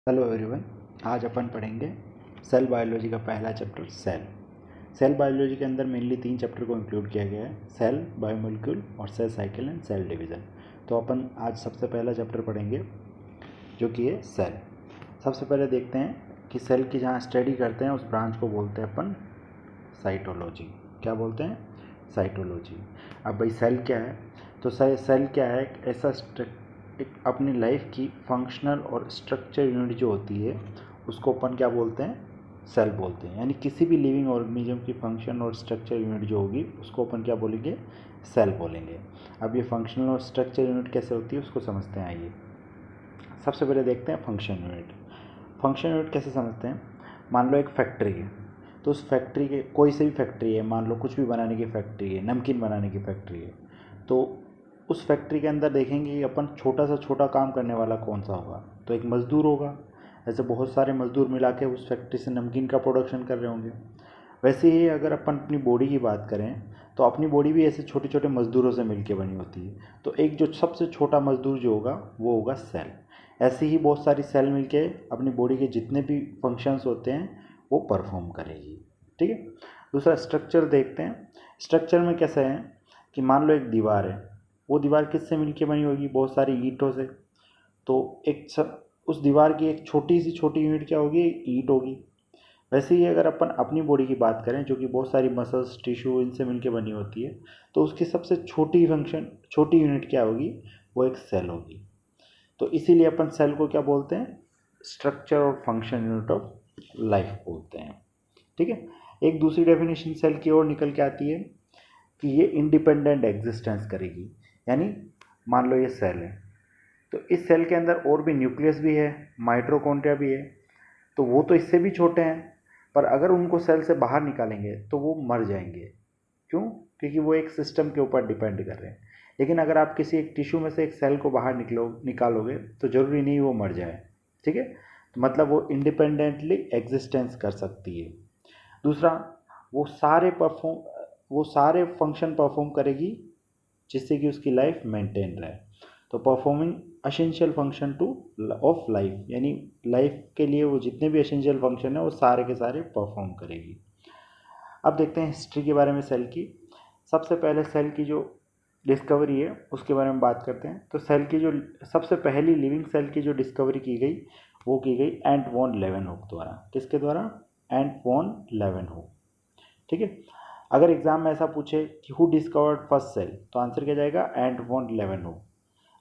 Hello everyone. आज अपन पढ़ेंगे cell biology का पहला चैप्टर सेल। सेल बायोलॉजी के अंदर मेनली 3 चैप्टर को इंक्लूड किया गया है, सेल, बायोमोलिक्यूल और cell cycle and cell division. तो अपन आज सबसे पहला चैप्टर पढ़ेंगे जो कि है सेल। सबसे पहले देखते हैं कि सेल की जहाँ स्टडी करते हैं उस ब्रांच को बोलते हैं अपन साइटोलॉजी। क्या बोलते हैं? साइटोलॉजी। अब भाई सेल क्या है? तो सेल क्या है? एक ऐसा एक अपनी लाइफ की फंक्शनल और स्ट्रक्चर यूनिट जो होती है उसको अपन क्या बोलते हैं? सेल बोलते हैं। यानी किसी भी लिविंग ऑर्गेनिज्म की फंक्शन और स्ट्रक्चर यूनिट जो होगी उसको अपन क्या बोलेंगे? सेल बोलेंगे। अब ये फंक्शनल और स्ट्रक्चर यूनिट कैसे होती है उसको समझते हैं। आइए सबसे पहले देखते हैं फंक्शन यूनिट। फंक्शन यूनिट कैसे समझते हैं? मान लो एक फैक्ट्री है, तो उस फैक्ट्री के कोई सी भी फैक्ट्री है, मान लो कुछ भी बनाने की फैक्ट्री है, नमकीन बनाने की फैक्ट्री है, तो उस फैक्ट्री के अंदर देखेंगे कि अपन छोटा से छोटा काम करने वाला कौन सा होगा? तो एक मज़दूर होगा। ऐसे बहुत सारे मज़दूर मिला के उस फैक्ट्री से नमकीन का प्रोडक्शन कर रहे होंगे। वैसे ही अगर अपन अपनी बॉडी की बात करें तो अपनी बॉडी भी ऐसे छोटे छोटे मज़दूरों से मिलके बनी होती है। तो एक जो सबसे छोटा मज़दूर जो होगा वो होगा सेल। ऐसे ही बहुत सारी सेल मिलके अपनी बॉडी के जितने भी फंक्शंस होते हैं वो परफॉर्म करेगी। ठीक है। दूसरा स्ट्रक्चर देखते हैं। स्ट्रक्चर में कैसे है कि मान लो एक दीवार है, वो दीवार किससे मिलके बनी होगी? बहुत सारी ईंटों से। तो उस दीवार की एक छोटी सी छोटी यूनिट क्या होगी? ईंट होगी। वैसे ही अगर अपन अपनी बॉडी की बात करें जो कि बहुत सारी मसल्स, टिश्यू इनसे मिलके बनी होती है, तो उसकी सबसे छोटी यूनिट क्या होगी? वो एक सेल होगी। तो इसीलिए अपन सेल को क्या बोलते हैं? स्ट्रक्चर और फंक्शन यूनिट ऑफ लाइफ बोलते हैं। ठीक है। एक दूसरी डेफिनेशन सेल की ओर निकल के आती है कि ये इंडिपेंडेंट एग्जिस्टेंस करेगी। यानी मान लो ये सेल है, तो इस सेल के अंदर और भी न्यूक्लियस भी है, माइटोकॉन्ड्रिया भी है, तो वो तो इससे भी छोटे हैं, पर अगर उनको सेल से बाहर निकालेंगे तो वो मर जाएंगे। क्यों? क्योंकि वो एक सिस्टम के ऊपर डिपेंड कर रहे हैं। लेकिन अगर आप किसी एक टिश्यू में से एक सेल को बाहर निकालोगे तो ज़रूरी नहीं वो मर जाए। ठीक है। तो मतलब वो इंडिपेंडेंटली एग्जिस्टेंस कर सकती है। दूसरा, वो वो सारे फंक्शन परफॉर्म करेगी जिससे कि उसकी लाइफ मेंटेन रहे। तो performing essential function two of life, यानी लाइफ के लिए वो जितने भी असेंशियल फंक्शन है वो सारे के सारे परफॉर्म करेगी। अब देखते हैं हिस्ट्री के बारे में सेल की। सबसे पहले सेल की जो डिस्कवरी है उसके बारे में बात करते हैं। तो सेल की जो सबसे पहली लिविंग सेल की जो डिस्कवरी की गई वो की गई एंट वॉन लेवेनहुक द्वारा। किसके द्वारा? Anton van Leeuwenhoek. ठीक है। अगर एग्जाम में ऐसा पूछे कि हु डिस्कवर्ड फर्स्ट सेल, तो आंसर क्या जाएगा? Anton van Leeuwenhoek.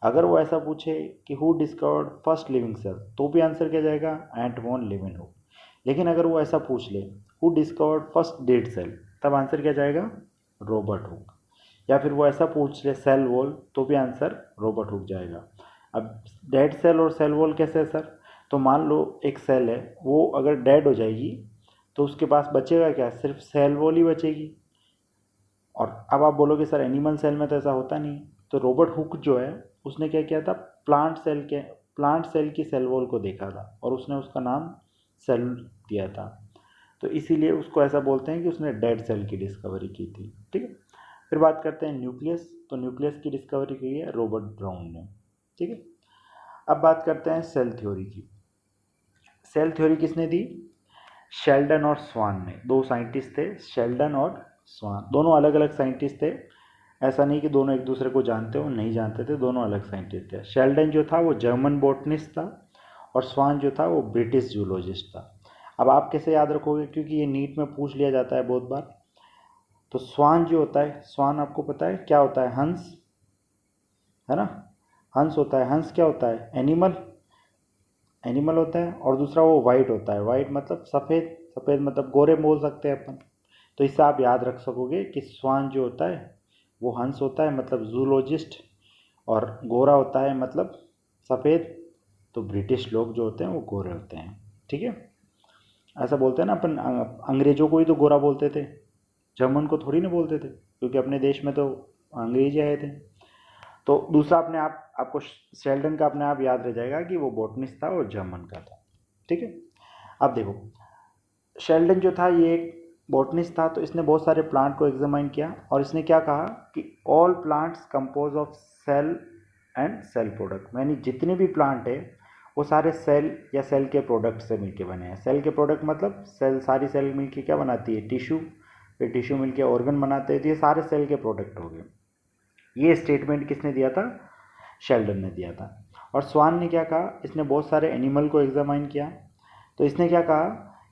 अगर वो ऐसा पूछे कि who discovered first living cell, तो भी आंसर क्या जाएगा? Anton van Leeuwenhoek. लेकिन अगर वो ऐसा पूछ ले who discovered first dead cell, तब आंसर क्या जाएगा? Robert Hooke. या फिर वो ऐसा पूछ ले सेल वॉल, तो भी आंसर रॉबर्ट हुक जाएगा। अब डेड सेल और सेल वॉल कैसे है सर? तो मान लो एक सेल है, वो अगर डेड हो जाएगी तो उसके पास बचेगा क्या? सिर्फ सेल वॉल ही बचेगी। और अब आप बोलोगे सर एनिमल सेल में तो ऐसा होता नहीं। तो रॉबर्ट हुक जो है उसने क्या किया था? प्लांट सेल की सेल वॉल को देखा था और उसने उसका नाम सेल दिया था। तो इसीलिए उसको ऐसा बोलते हैं कि उसने डेड सेल की डिस्कवरी की थी। ठीक है। फिर बात करते हैं न्यूक्लियस। तो न्यूक्लियस की डिस्कवरी की है रॉबर्ट ब्राउन ने। ठीक है। अब बात करते हैं सेल थ्योरी की। सेल थ्योरी किसने दी? शेल्डन और स्वान ने। 2 साइंटिस्ट थे, शेल्डन और स्वान। दोनों अलग अलग साइंटिस्ट थे। ऐसा नहीं कि दोनों एक दूसरे को जानते हो, नहीं जानते थे, दोनों अलग साइंटिस्ट थे। शेल्डन जो था वो जर्मन बॉटनिस्ट था और स्वान जो था वो ब्रिटिश जूलॉजिस्ट था। अब आप कैसे याद रखोगे? क्योंकि ये नीट में पूछ लिया जाता है बहुत बार। तो स्वान जो होता है, स्वान आपको पता है क्या होता है? हंस, है ना? हंस होता है। हंस क्या होता है? एनिमल। एनिमल होता है। और दूसरा वो वाइट होता है। वाइट मतलब सफ़ेद। सफ़ेद मतलब गोरे बोल सकते हैं अपन। तो इससे आप याद रख सकोगे कि स्वान जो होता है वो हंस होता है मतलब जूलॉजिस्ट, और गोरा होता है मतलब सफ़ेद। तो ब्रिटिश लोग जो होते हैं वो गोरे होते हैं। ठीक है। ऐसा बोलते हैं ना अपन, अंग्रेज़ों को ही तो गोरा बोलते थे, जर्मन को थोड़ी ना बोलते थे, क्योंकि अपने देश में तो अंग्रेज आए थे। तो दूसरा अपने आप आपको शेल्डन का अपने आप याद रह जाएगा कि वो बॉटनिस्ट था और जर्मन का था। ठीक है। अब देखो, शेल्डन जो था ये एक बॉटनिस्ट था, तो इसने बहुत सारे प्लांट को एग्जामाइन किया और इसने क्या कहा कि all plants compose of cell and cell product. यानी जितने भी प्लांट है वो सारे सेल या सेल के प्रोडक्ट से मिलके बने हैं। सेल के प्रोडक्ट मतलब सेल, सारी सेल मिलके क्या बनाती है, टिश्यू, फिर टिश्यू मिलके ऑर्गन बनाते हैं, तो ये सारे सेल के प्रोडक्ट हो गए। ये स्टेटमेंट किसने दिया था, शेल्डन ने दिया था। और स्वान ने क्या कहा, इसने बहुत सारे एनिमल को एग्जामाइन किया, तो इसने क्या कहा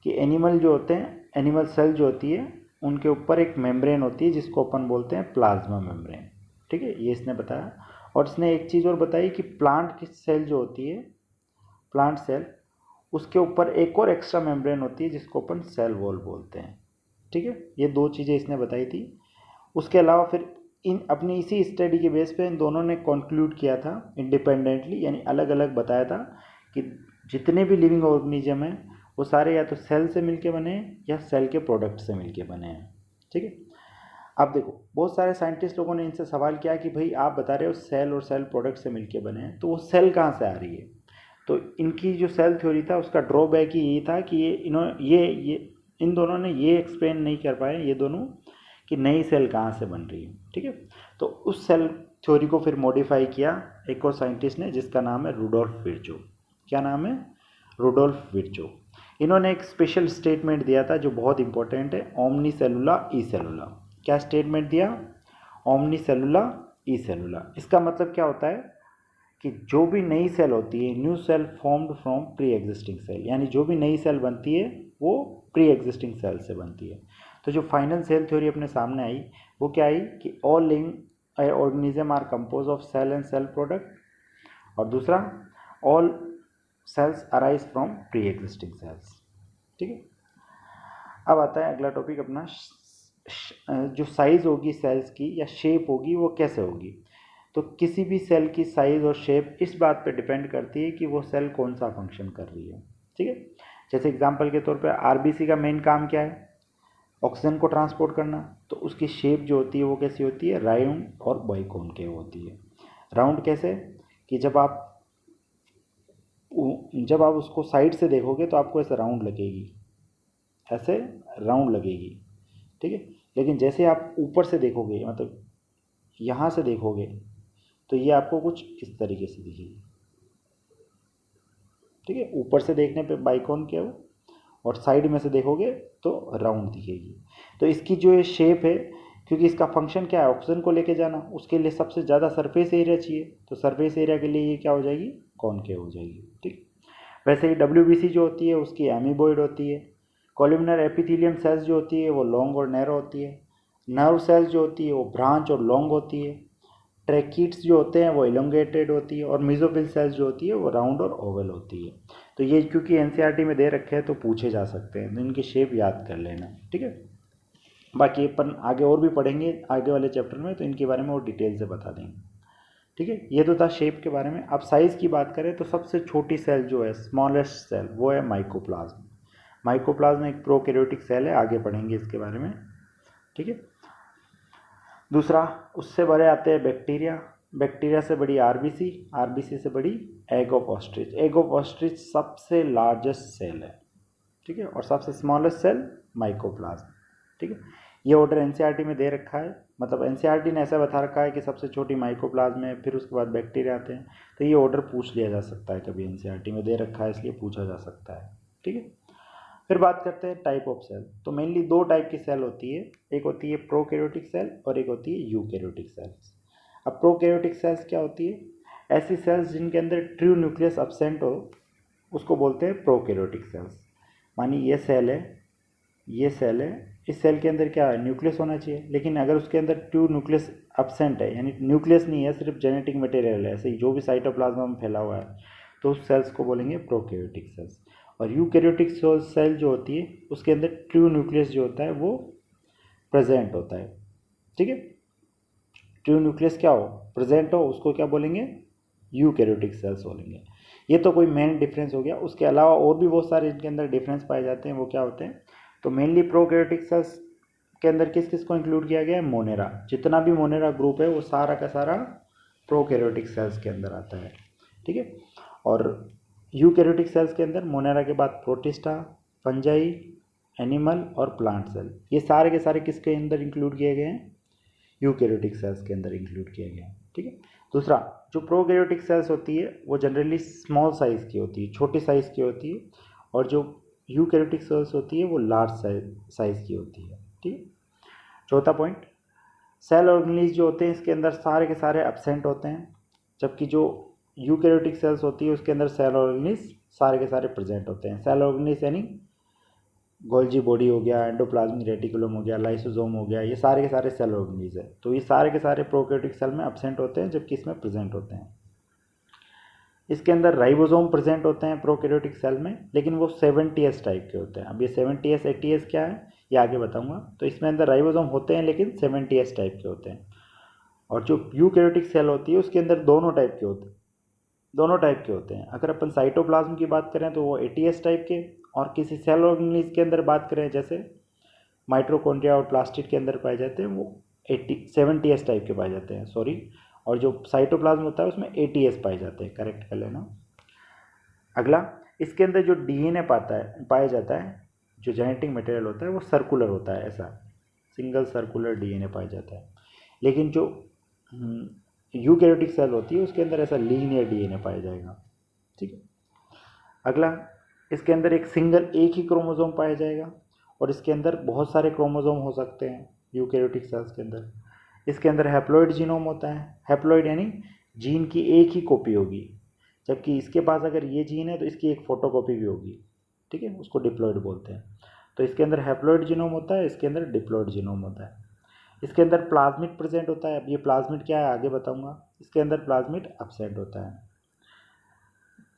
कि एनिमल जो होते हैं, एनिमल सेल जो होती है उनके ऊपर एक मेम्ब्रेन होती है जिसको अपन बोलते हैं प्लाज्मा मेम्ब्रेन, ठीक है, ये इसने बताया। और इसने एक चीज़ और बताई कि प्लांट की सेल जो होती है, प्लांट सेल, उसके ऊपर एक और एक्स्ट्रा मेम्ब्रेन होती है जिसको अपन सेल वॉल बोलते हैं, ठीक है। ये दो चीज़ें इसने बताई थी। उसके अलावा फिर इन अपनी इसी स्टडी के बेस पे इन दोनों ने कंक्लूड किया था इंडिपेंडेंटली, यानी अलग अलग बताया था कि जितने भी लिविंग ऑर्गेनिज्म हैं वो सारे या तो सेल से मिलके बने हैं या सेल के प्रोडक्ट से मिलके बने हैं, ठीक है। अब देखो, बहुत सारे साइंटिस्ट लोगों ने इनसे सवाल किया कि भाई आप बता रहे हो सेल और सेल प्रोडक्ट से मिलके बने हैं, तो वो सेल कहाँ से आ रही है। तो इनकी जो सेल थ्योरी था उसका ड्रॉबैक ही यही था कि ये इन दोनों ने ये एक्सप्लेन नहीं कर पाए, ये दोनों, कि नई सेल कहाँ से बन रही है, ठीक है। तो उस सेल थ्योरी को फिर मॉडिफाई किया एक और साइंटिस्ट ने जिसका नाम है रुडोल्फ विर्चो। क्या नाम है, रुडोल्फ विर्चो। इन्होंने एक स्पेशल स्टेटमेंट दिया था जो बहुत इंपॉर्टेंट है, ओमनी सेलुला ई सेलुला। क्या स्टेटमेंट दिया, ओमनी सेलुला ई सेलुला। इसका मतलब क्या होता है कि जो भी नई सेल होती है, new cell formed from pre existing cell, यानी जो भी नई सेल बनती है वो प्री एग्जिस्टिंग सेल से बनती है। तो जो फाइनल सेल थ्योरी अपने सामने आई वो क्या आई कि all living organism are compose of cell and cell product, और दूसरा all cells arise from pre existing cells, ठीक है। अब आता है अगला टॉपिक अपना, जो साइज होगी सेल्स की या शेप होगी वो कैसे होगी। तो किसी भी सेल की साइज और शेप इस बात पे डिपेंड करती है कि वो सेल कौन सा फंक्शन कर रही है, ठीक है। जैसे एग्जांपल के तौर पे आरबीसी का मेन काम क्या है, ऑक्सीजन को ट्रांसपोर्ट करना, तो उसकी शेप जो होती है वो कैसी होती है, राउंड और बाइकॉन्केव होती है। राउंड कैसे, कि जब आप उसको साइड से देखोगे तो आपको ऐसे राउंड लगेगी, ऐसे राउंड लगेगी, ठीक है। लेकिन जैसे आप ऊपर से देखोगे, मतलब यहाँ से देखोगे, तो ये आपको कुछ इस तरीके से दिखेगी, ठीक है। ऊपर से देखने पे बाइकॉन्केव और साइड में से देखोगे तो राउंड दिखेगी। तो इसकी जो ये शेप है, क्योंकि इसका फंक्शन क्या है, ऑक्सीजन को लेके जाना, उसके लिए सबसे ज़्यादा सरफेस एरिया चाहिए, तो सरफेस एरिया के लिए ये क्या हो जाएगी, कॉनकेव हो जाएगी, ठीक। वैसे ही डब्ल्यूबीसी जो होती है उसकी एमीबॉइड होती है। कॉलमनर एपिथेलियम सेल्स जो होती है वो लॉन्ग और नैरो होती है। नर्व सेल्स जो होती है वो ब्रांच और लॉन्ग होती है। ट्रैकिट्स जो होते हैं वो इलोंगेटेड होती है, और मेसोफिल सेल्स जो होती है वो राउंड और ओवल होती है। तो ये क्योंकि एनसीईआरटी में दे रखे हैं तो पूछे जा सकते हैं, तो इनकी शेप याद कर लेना, ठीक है। बाकी अपन आगे और भी पढ़ेंगे आगे वाले चैप्टर में, तो इनके बारे में और डिटेल से बता देंगे, ठीक है। ये तो था शेप के बारे में। अब साइज़ की बात करें तो सबसे छोटी सेल जो है, स्मॉलेस्ट सेल, वो है माइकोप्लाज्म। माइकोप्लाज्म एक प्रोकैरियोटिक सेल है, आगे पढ़ेंगे इसके बारे में, ठीक है। दूसरा, उससे बड़े आते हैं बैक्टीरिया। बैक्टीरिया से बड़ी आरबीसी, आरबीसी से बड़ी egg of ostrich. Egg of ostrich सबसे लार्जेस्ट सेल है, ठीक है, और सबसे स्मॉलेस्ट सेल माइकोप्लाज्म, ठीक है। ये ऑर्डर एनसीईआरटी में दे रखा है, मतलब एनसीईआरटी ने ऐसा बता रखा है कि सबसे छोटी माइकोप्लाज्म है, फिर उसके बाद बैक्टीरिया आते हैं। तो ये ऑर्डर पूछ लिया जा सकता है, कभी एनसीईआरटी में दे रखा है इसलिए पूछा जा सकता है, ठीक है। फिर बात करते हैं टाइप ऑफ सेल। तो मेनली दो टाइप की सेल होती है, एक होती है प्रोकैरियोटिक सेल और एक होती है यूकैरियोटिक सेल्स। अब प्रोकैरियोटिक सेल्स क्या होती है, ऐसी सेल्स जिनके अंदर ट्रू न्यूक्लियस एब्सेंट हो उसको बोलते हैं प्रोकैरियोटिक सेल्स। मानी ये सेल है, ये सेल है, इस सेल के अंदर क्या है, न्यूक्लियस होना चाहिए, लेकिन अगर उसके अंदर ट्रू न्यूक्लियस एब्सेंट है, यानी न्यूक्लियस नहीं है, सिर्फ जेनेटिक मटेरियल है, ऐसे ही जो भी साइटोप्लाज्म में फैला हुआ है, तो उस सेल्स को बोलेंगे प्रोकैरियोटिक सेल्स। और यूकैरियोटिक सेल जो होती है उसके अंदर ट्रू न्यूक्लियस जो होता है वो प्रेजेंट होता है, ठीक है। ट्रू न्यूक्लियस क्या हो, प्रेजेंट हो, उसको क्या बोलेंगे, यूकैरियोटिक सेल्स बोलेंगे। ये तो कोई मेन डिफरेंस हो गया। उसके अलावा और भी बहुत सारे इनके अंदर डिफरेंस पाए जाते हैं, वो क्या होते हैं, तो मेनली प्रोकैरियोटिक सेल्स के अंदर किस किस को इंक्लूड किया गया है, मोनेरा। जितना भी मोनेरा ग्रुप है वो सारा का सारा प्रोकैरियोटिक सेल्स के अंदर आता है, ठीक है। और यूकैरियोटिक सेल्स के अंदर मोनेरा के बाद प्रोटिस्टा, फंजाई, एनिमल और प्लांट सेल, ये सारे के सारे किसके अंदर इंक्लूड किए गए हैं, यूकैरियोटिक सेल्स के अंदर इंक्लूड किए गए हैं, ठीक है। दूसरा, जो प्रोकैरियोटिक सेल्स होती है वो जनरली स्मॉल साइज़ की होती है, छोटी साइज़ की होती है, और जो यूकैरियोटिक सेल्स होती है वो लार्ज साइज़ की होती है। ठीक। चौथा पॉइंट, सेल ऑर्गेनेल्स जो होते हैं इसके अंदर सारे के सारे एब्सेंट होते हैं, जबकि जो यूकैरियोटिक सेल्स होती है उसके अंदर सेल ऑर्गेनेल्स सारे के सारे प्रेजेंट होते हैं। सेल ऑर्गेनेल्स यानी गोल्जी बॉडी हो गया, एंडोप्लाज्मिक रेटिकुलम हो गया, लाइसोसोम हो गया, ये सारे के सारे सेल ऑर्गेनेल्स है। तो ये सारे के सारे प्रोकैरियोटिक सेल में एब्सेंट होते हैं, जबकि इसमें प्रेजेंट होते हैं। इसके अंदर राइबोसोम प्रेजेंट होते हैं प्रोकैरियोटिक सेल में, लेकिन वो 70S टाइप के होते हैं। अब ये 70S 80S क्या है ये आगे बताऊंगा। तो इसमें अंदर राइबोसोम होते हैं लेकिन 70S टाइप के होते हैं। और जो यूकैरियोटिक सेल होती है उसके अंदर दोनों टाइप के होते हैं। अगर अपन साइटोप्लाज्म की बात करें तो वो 80S टाइप के, और किसी सेल ऑर्गेनेल्स के अंदर बात करें जैसे माइटोकॉन्ड्रिया और प्लास्टिड के अंदर पाए जाते हैं वो 70S टाइप के पाए जाते हैं, सॉरी। और जो साइटोप्लाज्म होता है उसमें 80S पाए जाते हैं, करेक्ट कर लेना। अगला, इसके अंदर जो डीएनए पाया जाता है, जो जेनेटिक मटेरियल होता है वो सर्कुलर होता है, ऐसा सिंगल सर्कुलर डीएनए पाया जाता है। लेकिन जो यूकैरियोटिक सेल होती है उसके अंदर ऐसा लीनियर डीएनए पाया जाएगा। ठीक है। अगला, इसके अंदर एक ही क्रोमोसोम पाया जाएगा, और इसके अंदर बहुत सारे क्रोमोसोम हो सकते हैं यूकैरियोटिक सेल्स के अंदर। इसके अंदर हैप्लॉइड जीनोम होता है। हैप्लॉइड यानी जीन की एक ही कॉपी होगी, जबकि इसके पास अगर ये जीन है तो इसकी एक फोटोकॉपी भी होगी। ठीक है, उसको डिप्लॉइड बोलते हैं। तो इसके अंदर हैप्लॉइड जीनोम होता है, इसके अंदर डिप्लॉइड जीनोम होता है। इसके अंदर प्लाज्मिड प्रेजेंट होता है। अब ये प्लाज्मिड क्या है आगे बताऊंगा। इसके अंदर प्लाज्मिड एब्सेंट होता है।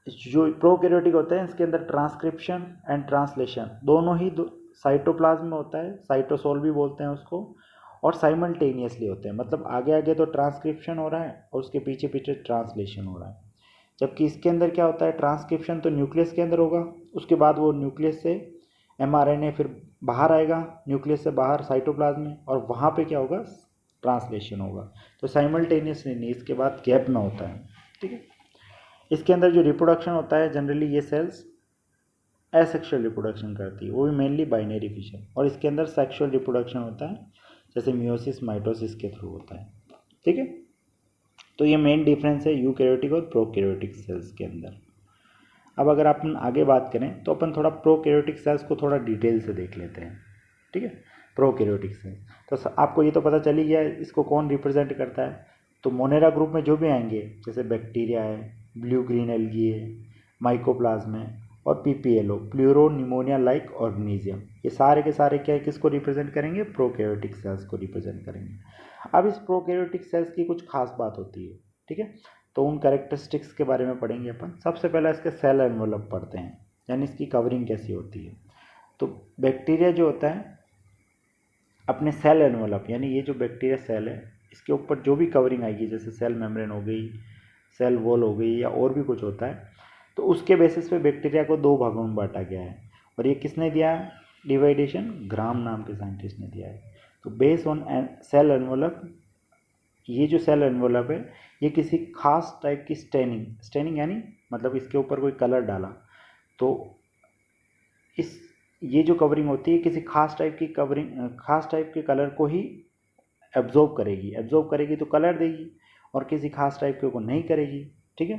जो प्रोकैरियोटिक होते हैं इसके अंदर ट्रांसक्रिप्शन एंड ट्रांसलेशन दोनों ही साइटोप्लाज्म में होता है, साइटोसोल भी बोलते हैं उसको, और साइमल्टेनियसली होते हैं। मतलब आगे आगे तो ट्रांसक्रिप्शन हो रहा है और उसके पीछे पीछे ट्रांसलेशन हो रहा है। जबकि इसके अंदर क्या होता है, ट्रांसक्रिप्शन तो न्यूक्लियस के अंदर होगा, उसके बाद वो न्यूक्लियस से mRNA फिर बाहर आएगा, न्यूक्लियस से बाहर साइटोप्लाज्म में, और वहाँ पे क्या होगा, ट्रांसलेशन होगा। तो साइमल्टेनियसली नहीं, इसके बाद गैप में होता है। ठीक है। इसके अंदर जो रिप्रोडक्शन होता है जनरली ये सेल्स एसेक्सुअल रिप्रोडक्शन करती है, वो भी मेनली बाइनरी फिशन। और इसके अंदर सेक्सुअल रिप्रोडक्शन होता है, जैसे मियोसिस माइटोसिस के थ्रू होता है। ठीक है। तो ये मेन डिफरेंस है यूकैरियोटिक और प्रोकैरियोटिक सेल्स के अंदर। अब अगर अपन आगे बात करें तो अपन थोड़ा प्रोकैरियोटिक सेल्स को थोड़ा डिटेल से देख लेते हैं। ठीक है। प्रोकैरियोटिक सेल्स तो आपको ये तो पता चल ही गया इसको कौन रिप्रेजेंट करता है। तो मोनेरा ग्रुप में जो भी आएंगे, जैसे बैक्टीरिया है, ब्लू ग्रीन एल्गी है, माइकोप्लाज्म है, और PPLO pleuro pneumonia like organism, ये सारे के सारे क्या है, किसको रिप्रेजेंट करेंगे, प्रोकैरियोटिक सेल्स को रिप्रेजेंट करेंगे। अब इस प्रोकैरियोटिक सेल्स की कुछ खास बात होती है। ठीक है। तो उन कैरेक्टरिस्टिक्स के बारे में पढ़ेंगे अपन। सबसे पहले इसके सेल एनवेलप पढ़ते हैं, यानी इसकी कवरिंग कैसी होती है। तो बैक्टीरिया जो होता है अपने सेल एनवेलप, यानी ये जो बैक्टीरिया सेल है इसके ऊपर जो भी कवरिंग आएगी, जैसे सेल मेम्ब्रेन हो गई, सेल वॉल हो गई, या और भी कुछ होता है, तो उसके बेसिस पे बैक्टीरिया को दो भागों में बांटा गया है। और ये किसने दिया है डिवाइडेशन, ग्राम नाम के साइंटिस्ट ने दिया है। तो बेस्ड ऑन सेल एनवेलप, ये जो सेल एनवेलप है ये किसी खास टाइप की स्टेनिंग यानी मतलब इसके ऊपर कोई कलर डाला तो ये जो कवरिंग होती है किसी खास टाइप के कलर को ही एब्जॉर्ब करेगी तो कलर देगी, और किसी खास टाइप के को नहीं करेगी। ठीक है।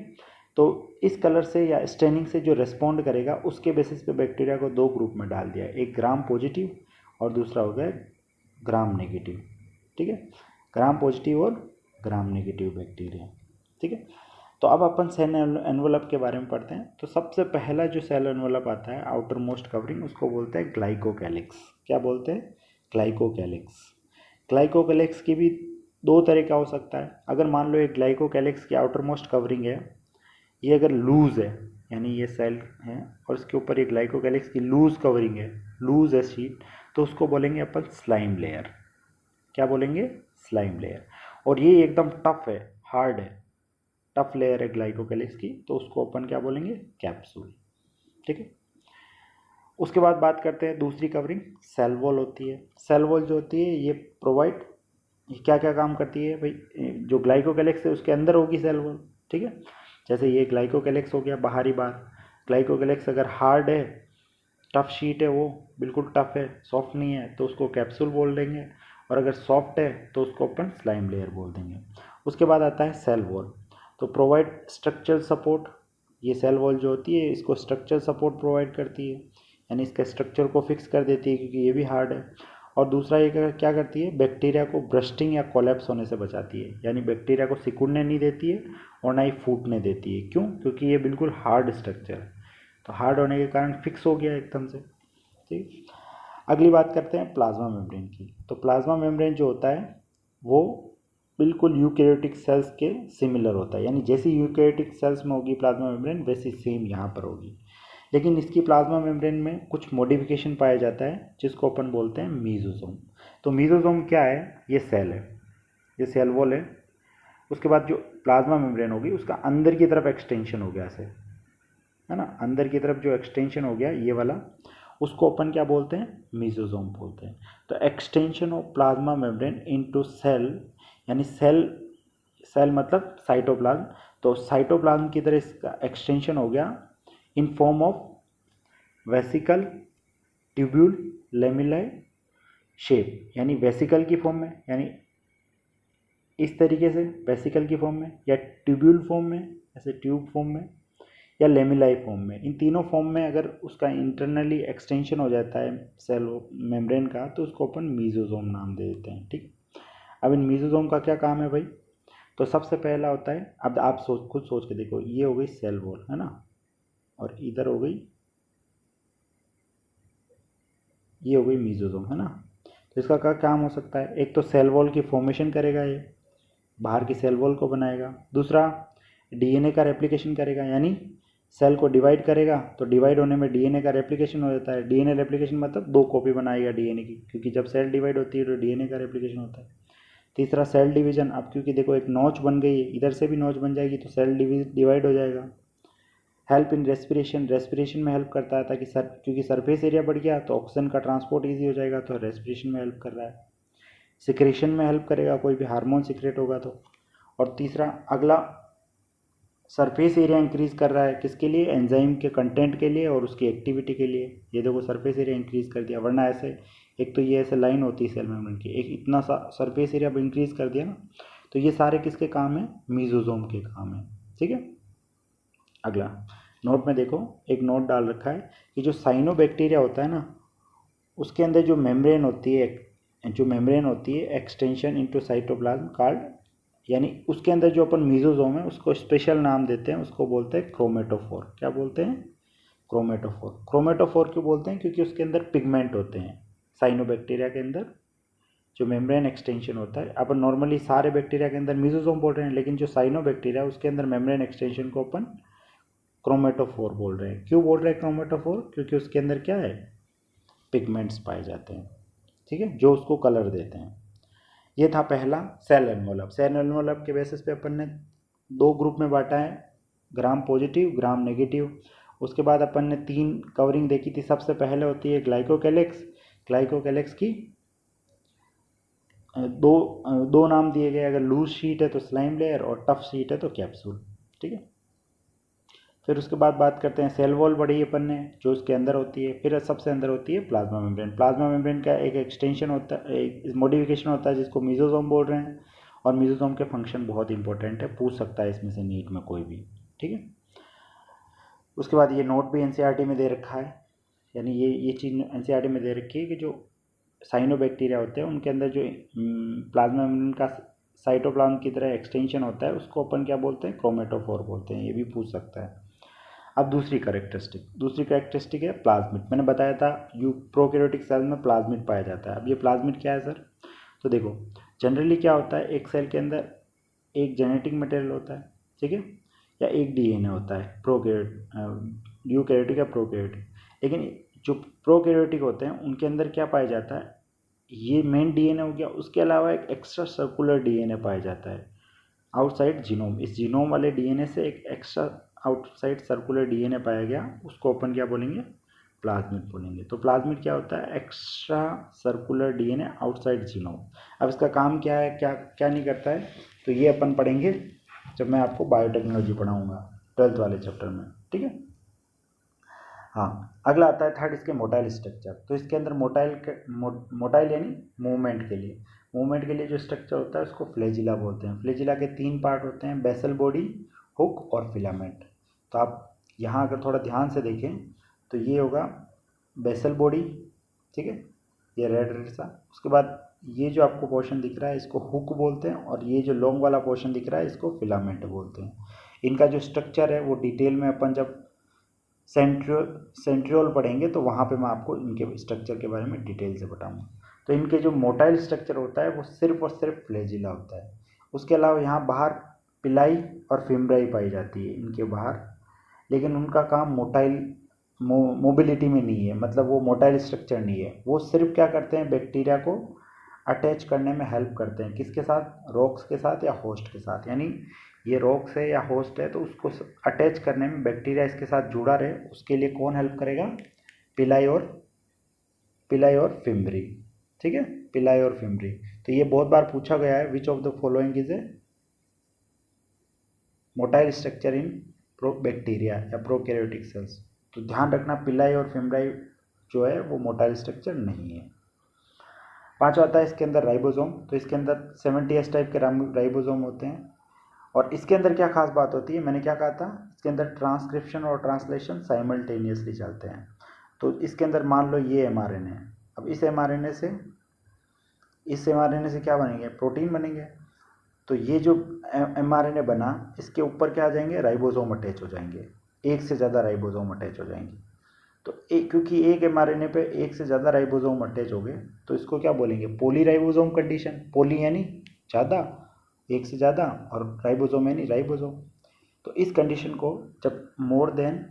तो इस कलर से या स्टेनिंग से जो रेस्पॉन्ड करेगा उसके बेसिस पे बैक्टीरिया को दो ग्रुप में डाल दिया, एक ग्राम पॉजिटिव और दूसरा हो गया ग्राम नेगेटिव। ठीक है। ग्राम पॉजिटिव और ग्राम नेगेटिव बैक्टीरिया। ठीक है। तो अब अपन सेल एनवेलप के बारे में पढ़ते हैं। तो सबसे पहला जो सेल एनवेलप आता है आउटर मोस्ट कवरिंग, उसको बोलते हैं ग्लाइकोकैलिक्स। क्या बोलते हैं, ग्लाइकोकैलिक्स। ग्लाइकोकैलिक्स की भी दो तरह का हो सकता है। अगर मान लो एक ग्लाइकोकैलिक्स की आउटर मोस्ट कवरिंग है, ये अगर लूज है, यानी ये सेल है और इसके ऊपर ये ग्लाइकोकैलिक्स की लूज कवरिंग है, लूज है शीट, तो उसको बोलेंगे अपन स्लाइम लेयर। क्या बोलेंगे, स्लाइम लेयर। और ये एकदम टफ है, हार्ड है, टफ लेयर है ग्लाइकोकैलिक्स की, तो उसको अपन क्या बोलेंगे, कैप्सूल। ठीक है। उसके बाद बात करते हैं दूसरी कवरिंग, सेल वॉल होती है। सेल वॉल जो होती है ये प्रोवाइड, ये क्या क्या काम करती है भाई, जो ग्लाइकोकैलिक्स है उसके अंदर होगी सेल वॉल। ठीक है। जैसे ये ग्लाइकोकैलिक्स हो गया बाहरी बार, ग्लाइकोकैलिक्स अगर हार्ड है, टफ शीट है, वो बिल्कुल टफ है, सॉफ्ट नहीं है, तो उसको कैप्सूल बोल देंगे, और अगर सॉफ्ट है तो उसको अपन स्लाइम लेयर बोल देंगे। उसके बाद आता है सेल वॉल। तो प्रोवाइड स्ट्रक्चरल सपोर्ट, ये सेल वॉल जो होती है इसको स्ट्रक्चरल सपोर्ट प्रोवाइड करती है, यानी इसके स्ट्रक्चर को फिक्स कर देती है क्योंकि ये भी हार्ड है। और दूसरा ये क्या करती है, बैक्टीरिया को ब्रस्टिंग या कोलैप्स होने से बचाती है, यानी बैक्टीरिया को सिकुड़ने नहीं देती है और ना ही फूटने देती है। क्यों? क्योंकि ये बिल्कुल हार्ड स्ट्रक्चर है, तो हार्ड होने के कारण फिक्स हो गया एकदम से। ठीक, अगली बात करते हैं प्लाज्मा मेम्ब्रेन की। तो प्लाज्मा मेम्ब्रेन जो होता है वो बिल्कुल यूकैरियोटिक सेल्स के सिमिलर होता है, यानी जैसी यूकैरियोटिक सेल्स में होगी प्लाज्मा मेम्ब्रेन वैसी सेम यहाँ पर होगी। लेकिन इसकी प्लाज्मा मेम्ब्रेन में कुछ मॉडिफिकेशन पाया जाता है जिसको अपन बोलते हैं मीजोसोम। तो मीजोसोम क्या है? ये सेल है, ये सेल वॉल है। उसके बाद जो प्लाज्मा मेम्ब्रेन होगी उसका अंदर की तरफ एक्सटेंशन हो गया ऐसे, है ना, अंदर की तरफ जो एक्सटेंशन हो गया ये वाला, उसको अपन क्या बोलते हैं? मीजोसोम बोलते हैं। तो extension of plasma membrane into cell, यानी सेल मतलब साइटोप्लाज्म, तो साइटोप्लाज्म की तरह इसका एक्सटेंशन हो गया in form of vesicle, tubule, lamellae shape, यानी वेसिकल की फॉर्म में, यानी इस तरीके से वेसिकल की फॉर्म में, या ट्यूब्यूल फॉर्म में ऐसे ट्यूब फॉर्म में, या लेमिलाई फॉर्म में। इन तीनों फॉर्म में अगर उसका इंटरनली एक्सटेंशन हो जाता है सेल मेम्ब्रेन का तो उसको अपन मीजोसोम नाम दे देते हैं। ठीक, अब इन मीजोसोम का क्या काम है भाई? तो सबसे पहला होता है, अब आप खुद सोच के देखो, ये हो गई सेल वॉल, है ना, और इधर हो गई, ये हो गई मीजोसोम, है ना। तो इसका क्या काम हो सकता है? एक तो सेल वॉल की फॉर्मेशन करेगा, ये बाहर की सेल वॉल को बनाएगा। दूसरा डीएनए का रेप्लिकेशन करेगा, यानी सेल को डिवाइड करेगा, तो डिवाइड होने में डीएनए का रेप्लिकेशन हो जाता है। डीएनए रेप्लिकेशन मतलब 2 कॉपी बनाएगा डीएनए की, क्योंकि जब सेल डिवाइड होती है तो डीएनए का रेप्लिकेशन होता है। तीसरा सेल डिवीजन, अब क्योंकि देखो एक नोच बन गई है, इधर से भी नोच बन जाएगी तो सेल डिवाइड हो जाएगा। हेल्प इन रेस्पिरेशन, रेस्पिरेशन में हेल्प करता है ताकि क्योंकि सरफेस एरिया बढ़ गया तो ऑक्सीजन का ट्रांसपोर्ट ईजी हो जाएगा, तो रेस्पिरेशन में हेल्प कर रहा है। सिक्रेशन में हेल्प करेगा, कोई भी हार्मोन सिक्रेट होगा तो। और तीसरा अगला, सरफेस एरिया इंक्रीज कर रहा है, किसके लिए? एंजाइम के कंटेंट के लिए और उसकी एक्टिविटी के लिए। ये देखो सरफेस एरिया इंक्रीज कर दिया, वरना ऐसे एक तो ये ऐसे लाइन होती है सेल मेम्ब्रेन की, एक इतना सा सरफेस एरिया इंक्रीज कर दिया ना, तो ये सारे किसके काम है? मीजोसोम के काम है। ठीक है, अगला नोट में देखो, एक नोट डाल रखा है कि जो साइनोबैक्टीरिया होता है ना, उसके अंदर जो मेम्ब्रेन होती है, एक्सटेंशन इनटू साइटोप्लाज्म कार्ड, यानी उसके अंदर जो अपन मीजोसोम है उसको स्पेशल नाम देते हैं, उसको बोलते हैं क्रोमेटोफोर। क्या बोलते हैं? क्रोमेटोफोर। क्रोमेटोफोर क्यों बोलते हैं? क्योंकि उसके अंदर पिगमेंट होते हैं। साइनोबैक्टीरिया के अंदर जो मेम्ब्रेन एक्सटेंशन होता है, अपन नॉर्मली सारे बैक्टीरिया के अंदर मीजोसोम बोल रहे हैं, लेकिन जो साइनोबैक्टीरिया उसके अंदर मेम्ब्रेन एक्सटेंशन को अपन क्रोमेटोफोर बोल रहे हैं। क्यों बोल रहे हैं क्रोमेटोफोर? क्योंकि उसके अंदर क्या है? पिगमेंट्स पाए जाते हैं, ठीक है, जो उसको कलर देते हैं। ये था पहला सेल एनवलप। सेल एनवलप के बेसिस पे अपन ने 2 ग्रुप में बांटा है, ग्राम पॉजिटिव, ग्राम नेगेटिव। उसके बाद अपन ने 3 कवरिंग देखी थी। सबसे पहले होती है ग्लाइकोकैलिक्स। ग्लाइकोकैलिक्स की दो नाम दिए गए, अगर लूज शीट है तो स्लाइम लेयर और टफ शीट है तो कैप्सूल। ठीक है, फिर उसके बाद बात करते हैं सेल वॉल बढ़ी अपन ने, जो उसके अंदर होती है। फिर सबसे अंदर होती है प्लाज्मा मेम्ब्रेन। प्लाज्मा मेम्ब्रेन का एक एक्सटेंशन होता है, एक मॉडिफिकेशन होता है जिसको मीजोसोम बोल रहे हैं। और मीजोसोम के फंक्शन बहुत इंपॉर्टेंट है, पूछ सकता है इसमें से नीट में कोई भी। ठीक है, उसके बाद ये नोट भी एनसीईआरटी में दे रखा है, यानी ये चीज़ एनसीईआरटी में दे रखी है कि जो साइनोबैक्टीरिया होते हैं उनके अंदर जो प्लाज्मा मेम्ब्रेन का साइटोप्लाज्म की तरह एक्सटेंशन होता है उसको अपन क्या बोलते हैं? क्रोमेटोफोर बोलते हैं। ये भी पूछ सकता है। अब दूसरी कैरेक्टरिस्टिक है प्लाज्मिड। मैंने बताया था प्रोकैरियोटिक सेल में प्लाज्मिड पाया जाता है। अब ये प्लाज्मिड क्या है सर? तो देखो जनरली क्या होता है, एक सेल के अंदर एक जेनेटिक मटेरियल होता है, ठीक है, या एक डीएनए होता है, यूकैरियोटिक या प्रोकैरियोटिक। लेकिन जो प्रोकैरियोटिक होते हैं उनके अंदर क्या पाया जाता है? ये मेन डीएनए हो गया, उसके अलावा एक एक्स्ट्रा सर्कुलर डीएनए पाया जाता है आउटसाइड जीनोम। इस जीनोम वाले डीएनए से एक एक्स्ट्रा आउटसाइड सर्कुलर डीएनए पाया गया, उसको अपन क्या बोलेंगे? प्लाज्मिड बोलेंगे। तो प्लाज्मिड क्या होता है? Extra circular DNA outside genome. अब इसका काम क्या है, क्या क्या नहीं करता है, तो ये अपन पढ़ेंगे जब मैं आपको बायोटेक्नोलॉजी पढ़ाऊंगा 12th वाले चैप्टर में। ठीक है, हाँ, अगला आता है थर्ड, इसके मोटाइल स्ट्रक्चर। तो इसके अंदर मोटाइल यानी मूवमेंट के लिए मूवमेंट के लिए जो स्ट्रक्चर होता है उसको फ्लैजिला बोलते हैं। फ्लैजिला के 3 पार्ट होते हैं, बेसल बॉडी, हुक और फिलामेंट। तो आप यहाँ अगर थोड़ा ध्यान से देखें तो ये होगा बेसल बॉडी, ठीक है, ये रेड रेड सा। उसके बाद ये जो आपको पोर्शन दिख रहा है इसको हुक बोलते हैं, और ये जो लॉन्ग वाला पोर्शन दिख रहा है इसको फिलामेंट बोलते हैं। इनका जो स्ट्रक्चर है वो डिटेल में अपन जब सेंट्रियोल पढ़ेंगे तो वहाँ पे मैं आपको इनके स्ट्रक्चर के बारे में डिटेल से बताऊँगा। तो इनके जो मोटाइल स्ट्रक्चर होता है वो सिर्फ और सिर्फ फ्लैजिला होता है। उसके अलावा यहाँ बाहर पिलाई और फिम्ब्राई पाई जाती है इनके बाहर, लेकिन उनका काम मोटाइल मोबिलिटी में नहीं है, मतलब वो मोटाइल स्ट्रक्चर नहीं है। वो सिर्फ क्या करते हैं, बैक्टीरिया को अटैच करने में हेल्प करते हैं। किसके साथ? रॉक्स के साथ या होस्ट के साथ। यानी ये रॉक्स है या होस्ट है तो उसको अटैच करने में, बैक्टीरिया इसके साथ जुड़ा रहे, उसके लिए कौन हेल्प करेगा? पिलाई और फिम्ब्री, ठीक है, पिलाई और फिम्ब्री। तो ये बहुत बार पूछा गया है, which of the following is a motile structure in bacteria या प्रोकैरियोटिक सेल्स। तो ध्यान रखना पिलाई और फिम्ब्राई जो है वो मोटाइल स्ट्रक्चर नहीं है। पांचवा आता है इसके अंदर राइबोसोम। तो इसके अंदर 70S टाइप के राइबोसोम होते हैं। और इसके अंदर क्या खास बात होती है, मैंने क्या कहा था, इसके अंदर ट्रांसक्रिप्शन और ट्रांसलेशन साइमल्टेनियसली चलते हैं। तो इसके अंदर मान लो ये mRNA है, अब इस mRNA से क्या बनेंगे? प्रोटीन बनेंगे। तो ये जो mRNA बना इसके ऊपर क्या आ जाएंगे? राइबोसोम अटैच हो जाएंगे, एक से ज़्यादा राइबोसोम अटैच हो जाएंगे। तो क्योंकि एक mRNA पे एक से ज़्यादा राइबोसोम अटैच हो गए तो इसको क्या बोलेंगे? Polyribosome condition. पॉली यानी ज़्यादा, एक से ज़्यादा, और राइबोसोम यानी राइबोसोम। तो इस कंडीशन को जब more than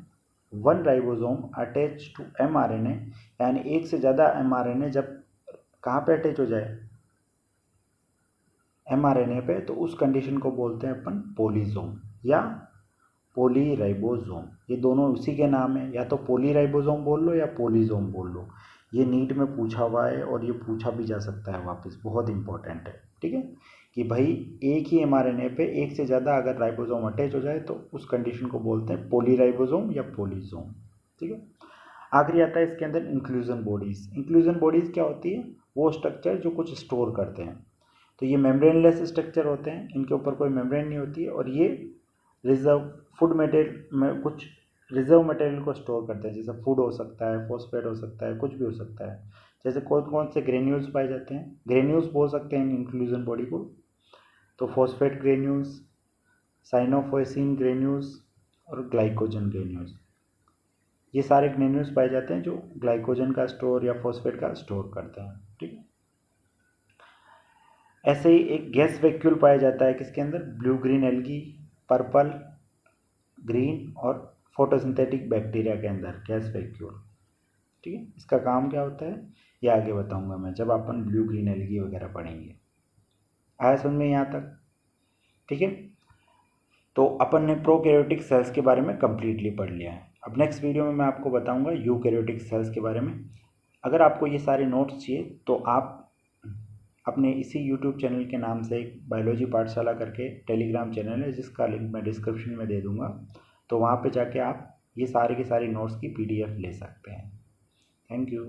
1 ribosome attach to mRNA, यानी एक से ज़्यादा mRNA जब कहाँ पे अटैच हो जाए? mRNA पे, तो उस कंडीशन को बोलते हैं अपन पॉलीसोम या पॉलीराइबोसोम। ये दोनों उसी के नाम है, या तो पॉलीराइबोसोम बोल लो या पॉलीसोम बोल लो। ये नीट में पूछा हुआ है और ये पूछा भी जा सकता है वापस, बहुत इंपॉर्टेंट है, ठीक है, कि भाई एक ही mRNA पे एक से ज़्यादा अगर राइबोसोम अटैच हो जाए तो उस कंडीशन को बोलते हैं पॉलीराइबोसोम या पॉलीसोम, ठीक है। आखिरी आता है इसके अंदर इंक्लूजन बॉडीज़। इंक्लूजन बॉडीज़ क्या होती है? वो स्ट्रक्चर जो कुछ स्टोर करते हैं। तो ये मेम्ब्रेनलेस स्ट्रक्चर होते हैं, इनके ऊपर कोई मेम्ब्रेन नहीं होती है, और ये रिजर्व फूड मटेरियल में कुछ रिजर्व मटेरियल को स्टोर करते हैं, जैसे फूड हो सकता है, फॉस्फेट हो सकता है, कुछ भी हो सकता है। जैसे कौन कौन से ग्रेन्यूल्स पाए जाते हैं? ग्रेन्यूल्स बोल सकते हैं इंक्लूजन बॉडी को। तो फॉस्फेट ग्रेन्यूल्स, साइनोफोइसिन ग्रेन्यूल्स और ग्लाइकोजन ग्रेन्यूल्स, ये सारे ग्रेन्यूल्स पाए जाते हैं जो ग्लाइकोजन का स्टोर या फॉस्फेट का स्टोर करते हैं, ठीक है। ऐसे ही एक गैस वैक्यूल पाया जाता है किसके अंदर? Blue green algae, purple green और फोटोसिंथेटिक बैक्टीरिया के अंदर गैस वैक्यूल, ठीक है। इसका काम क्या होता है ये आगे बताऊंगा मैं जब अपन ब्लू ग्रीन एल्गी वगैरह पढ़ेंगे। आया समझ में यहाँ तक? ठीक है, तो अपन ने प्रोकैरियोटिक सेल्स के बारे में कंप्लीटली पढ़ लिया है। अब नेक्स्ट वीडियो में मैं आपको बताऊंगा यूकैरियोटिक सेल्स के बारे में। अगर आपको ये सारे नोट्स चाहिए तो आप अपने इसी यूट्यूब चैनल के नाम से एक बायोलॉजी पाठशाला करके टेलीग्राम चैनल है जिसका लिंक मैं डिस्क्रिप्शन में दे दूँगा, तो वहाँ पे जाके आप ये सारे के सारे नोट्स की PDF ले सकते हैं। Thank you.